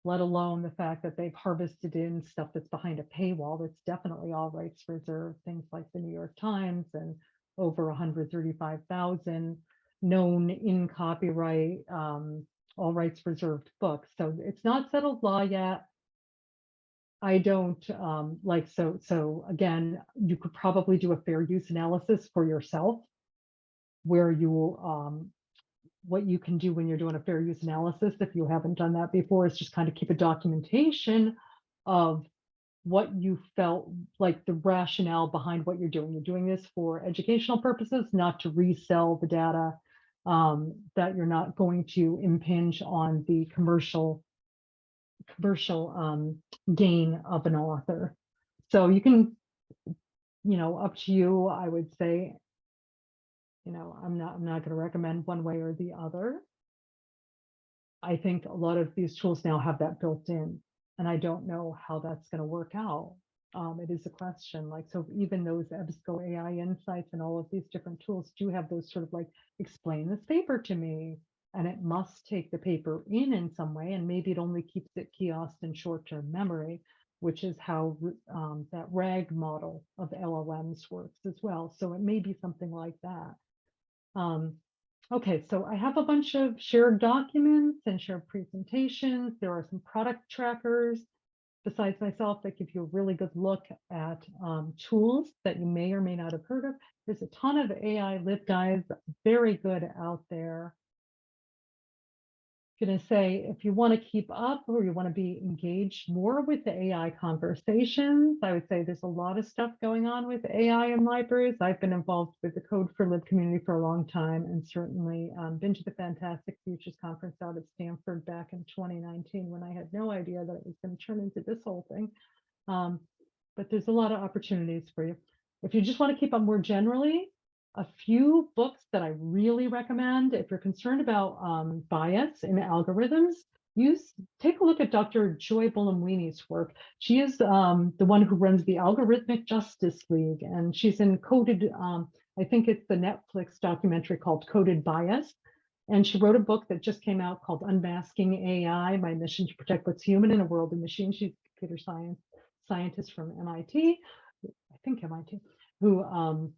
let alone the fact that they've harvested in stuff that's behind a paywall that's definitely all rights reserved, things like the New York Times and over 135,000 known in copyright, all rights reserved books. So it's not settled law yet. I don't so again, you could probably do a fair use analysis for yourself where you what you can do when you're doing a fair use analysis, if you haven't done that before, is just kind of keep a documentation of what you felt like the rationale behind what you're doing. You're doing this for educational purposes, not to resell the data, that you're not going to impinge on the commercial gain of an author. So you can, up to you, I would say, I'm not going to recommend one way or the other. I think a lot of these tools now have that built in, and I don't know how that's going to work out. It is a question. Like, so even those EBSCO AI insights and all of these different tools do have those sort of like, explain this paper to me, and it must take the paper in some way, and maybe it only keeps it kiosked in short-term memory, which is how that RAG model of LLMs works as well. So it may be something like that. Okay, so I have a bunch of shared documents and shared presentations. There are some product trackers besides myself that give you a really good look at tools that you may or may not have heard of. There's a ton of AI LibGuides, very good out there. Going to say, if you want to keep up or you want to be engaged more with the AI conversations, I would say there's a lot of stuff going on with AI in libraries. I've been involved with the Code for Lib community for a long time, and certainly been to the Fantastic Futures Conference out at Stanford back in 2019 when I had no idea that it was going to turn into this whole thing. But there's a lot of opportunities for you. If you just want to keep up more generally, a few books that I really recommend if you're concerned about bias in algorithms, take a look at Dr. Joy Buolamwini's work. She is the one who runs the Algorithmic Justice League, and she's in Coded, I think it's the Netflix documentary called Coded Bias. And she wrote a book that just came out called Unmasking AI, My Mission to Protect What's Human in a World of Machines. She's a computer scientist from MIT, I think MIT, who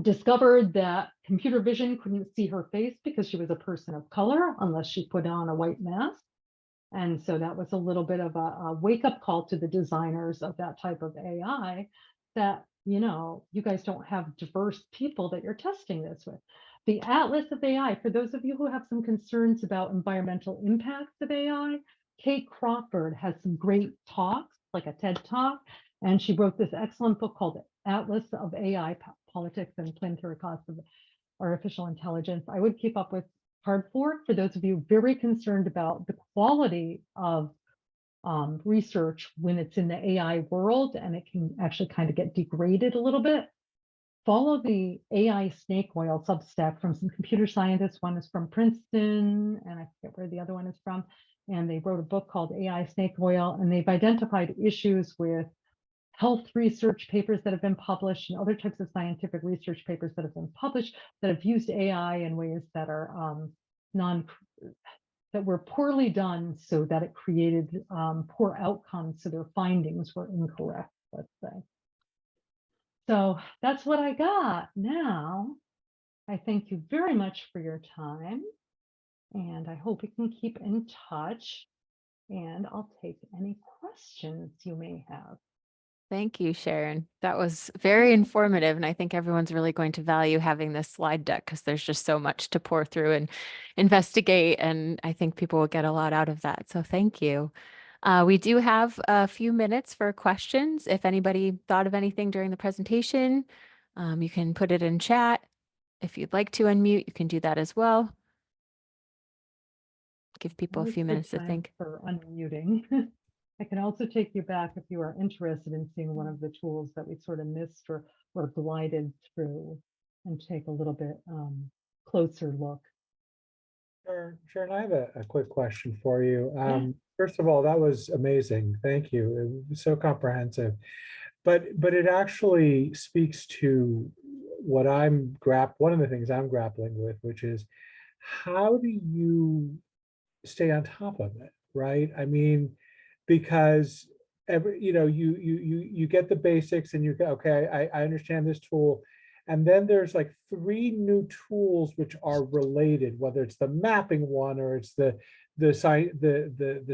discovered that computer vision couldn't see her face because she was a person of color unless she put on a white mask. And so that was a little bit of a wake-up call to the designers of that type of AI that, you guys don't have diverse people that you're testing this with. The Atlas of AI, for those of you who have some concerns about environmental impacts of AI, Kate Crawford has some great talks, like a TED Talk, and she wrote this excellent book called Atlas of AI, Politics and Planetary Costs of Artificial Intelligence. I would keep up with Hard Fork for those of you very concerned about the quality of research when it's in the AI world, and it can actually kind of get degraded a little bit. Follow the AI snake oil Substack from some computer scientists. One is from Princeton, and I forget where the other one is from. And they wrote a book called AI Snake Oil, and they've identified issues with health research papers that have been published and other types of scientific research papers that have been published that have used AI in ways that are that were poorly done, so that it created poor outcomes, so their findings were incorrect, let's say. So that's what I got. Now, I thank you very much for your time, and I hope we can keep in touch, and I'll take any questions you may have. Thank you, Sharon. That was very informative, and I think everyone's really going to value having this slide deck because there's just so much to pour through and investigate, and I think people will get a lot out of that. So thank you. We do have a few minutes for questions. If anybody thought of anything during the presentation, you can put it in chat. If you'd like to unmute, you can do that as well. Give people a few minutes to think. For unmuting. I can also take you back if you are interested in seeing one of the tools that we sort of missed or glided through, and take a little bit closer look. Sure, Sharon, I have a quick question for you. First of all, that was amazing. Thank you. It was so comprehensive. But it actually speaks to what one of the things I'm grappling with, which is how do you stay on top of it, right? I mean, because you get the basics and you go, okay, I understand this tool. And then there's like 3 new tools which are related, whether it's the mapping one or it's the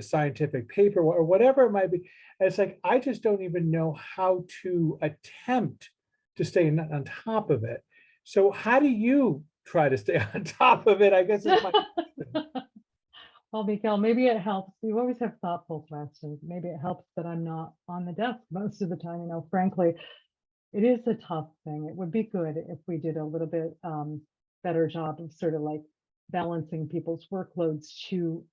scientific paper or whatever it might be. And it's like, I just don't even know how to attempt to stay on top of it. So how do you try to stay on top of it? I guess is my question. Well, Mikael, maybe it helps. You always have thoughtful questions. Maybe it helps that I'm not on the desk most of the time. Frankly, it is a tough thing. It would be good if we did a little bit better job of sort of like balancing people's workloads to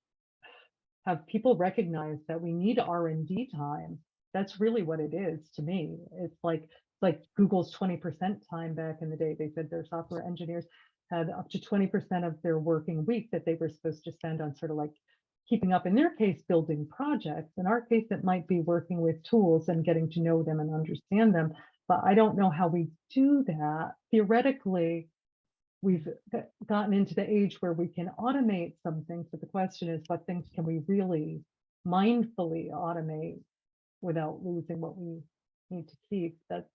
have people recognize that we need R&D time. That's really what it is to me. It's like like Google's 20% time back in the day. They said their software engineers had up to 20% of their working week that they were supposed to spend on sort of like keeping up, in their case, building projects. In our case, it might be working with tools and getting to know them and understand them. But I don't know how we do that. Theoretically, we've gotten into the age where we can automate some things, but the question is, what things can we really mindfully automate without losing what we need to keep? That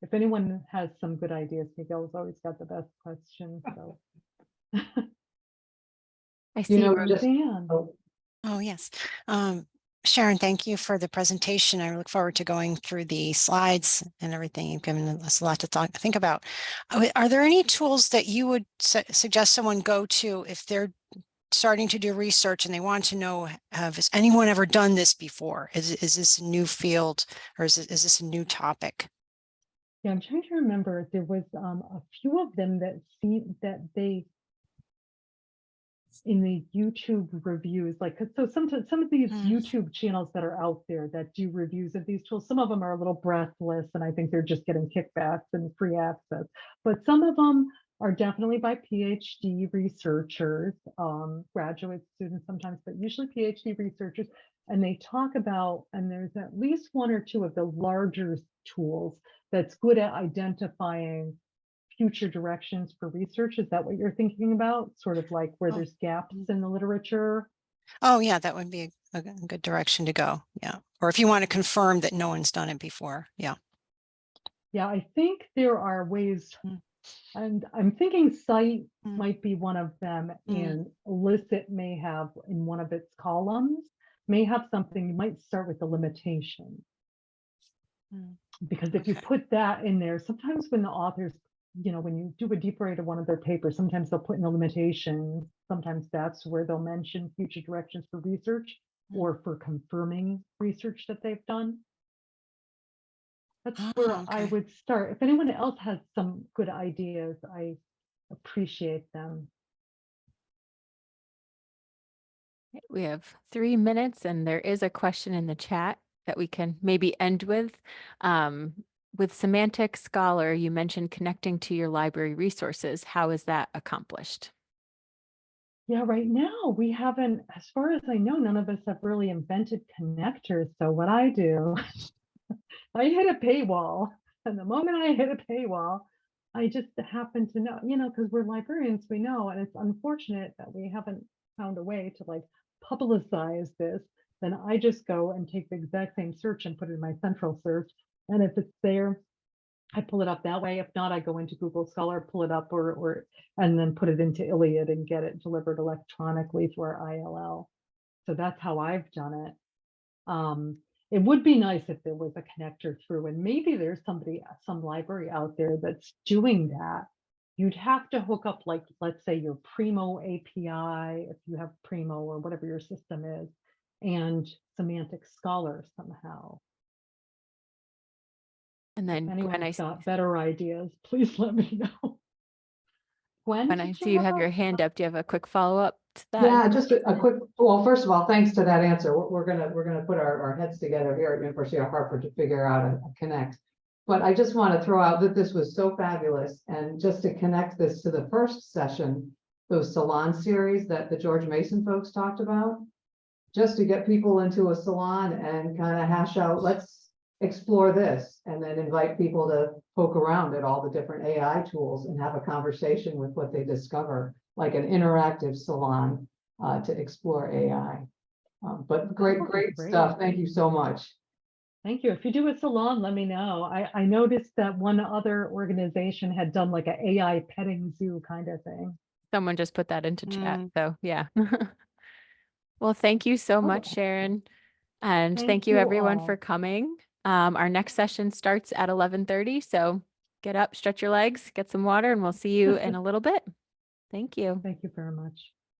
if anyone has some good ideas, Miguel's always got the best questions. So I see. Roseanne. Oh, yes. Sharon, thank you for the presentation. I look forward to going through the slides and everything. You've given us a lot to think about. Are there any tools that you would suggest someone go to if they're starting to do research and they want to know, has anyone ever done this before? Is this a new field, or is this a new topic? Yeah, I'm trying to remember. There was a few of them that seemed that they, in the YouTube reviews, like, so some of these YouTube channels that are out there that do reviews of these tools, some of them are a little breathless, and I think they're just getting kickbacks and free access. But some of them are definitely by PhD researchers, graduate students sometimes, but usually PhD researchers. And they talk about, and there's at least one or two of the larger tools that's good at identifying future directions for research. Is that what you're thinking about? Sort of like where there's gaps in the literature? Oh, yeah, that would be a good direction to go. Yeah. Or if you want to confirm that no one's done it before. Yeah. Yeah, I think there are ways, and I'm thinking Cite might be one of them, and Elicit may have in one of its columns, may have something. You might start with the limitation. Because if you put that in there, sometimes when the authors, when you do a deeper into one of their papers, sometimes they'll put in the limitations. Sometimes that's where they'll mention future directions for research or for confirming research that they've done. That's where I would start. If anyone else has some good ideas, I appreciate them. We have 3 minutes, and there is a question in the chat that we can maybe end with. With Semantic Scholar, you mentioned connecting to your library resources. How is that accomplished? Yeah, right now we haven't, as far as I know, none of us have really invented connectors. So what I do, I hit a paywall. And the moment I hit a paywall, I just happen to know, because we're librarians, we know, and it's unfortunate that we haven't found a way to like publicize this. Then I just go and take the exact same search and put it in my central search. And if it's there, I pull it up that way. If not, I go into Google Scholar, pull it up, and then put it into Iliad and get it delivered electronically through our ILL. So that's how I've done it. It would be nice if there was a connector through, and maybe there's some library out there that's doing that. You'd have to hook up, like, let's say your Primo API, if you have Primo or whatever your system is, and Semantic Scholar somehow. And then if anyone's got better ideas, please let me know. When I see you have your hand up, do you have a quick follow-up to that? Yeah, just a quick, well, first of all, thanks to that answer. We're gonna put our heads together here at University of Hartford to figure out a connect. But I just want to throw out that this was so fabulous, and just to connect this to the first session, those salon series that the George Mason folks talked about, just to get people into a salon and kind of hash out, let's explore this, and then invite people to poke around at all the different AI tools and have a conversation with what they discover, like an interactive salon to explore AI. But great stuff. Thank you so much. Thank you. If you do a salon, let me know. I noticed that one other organization had done like an AI petting zoo kind of thing. Someone just put that into chat. So yeah. Well, thank you so much, Sharon. And thank you everyone for coming. Our next session starts at 11:30. So get up, stretch your legs, get some water, and we'll see you in a little bit. Thank you. Thank you very much.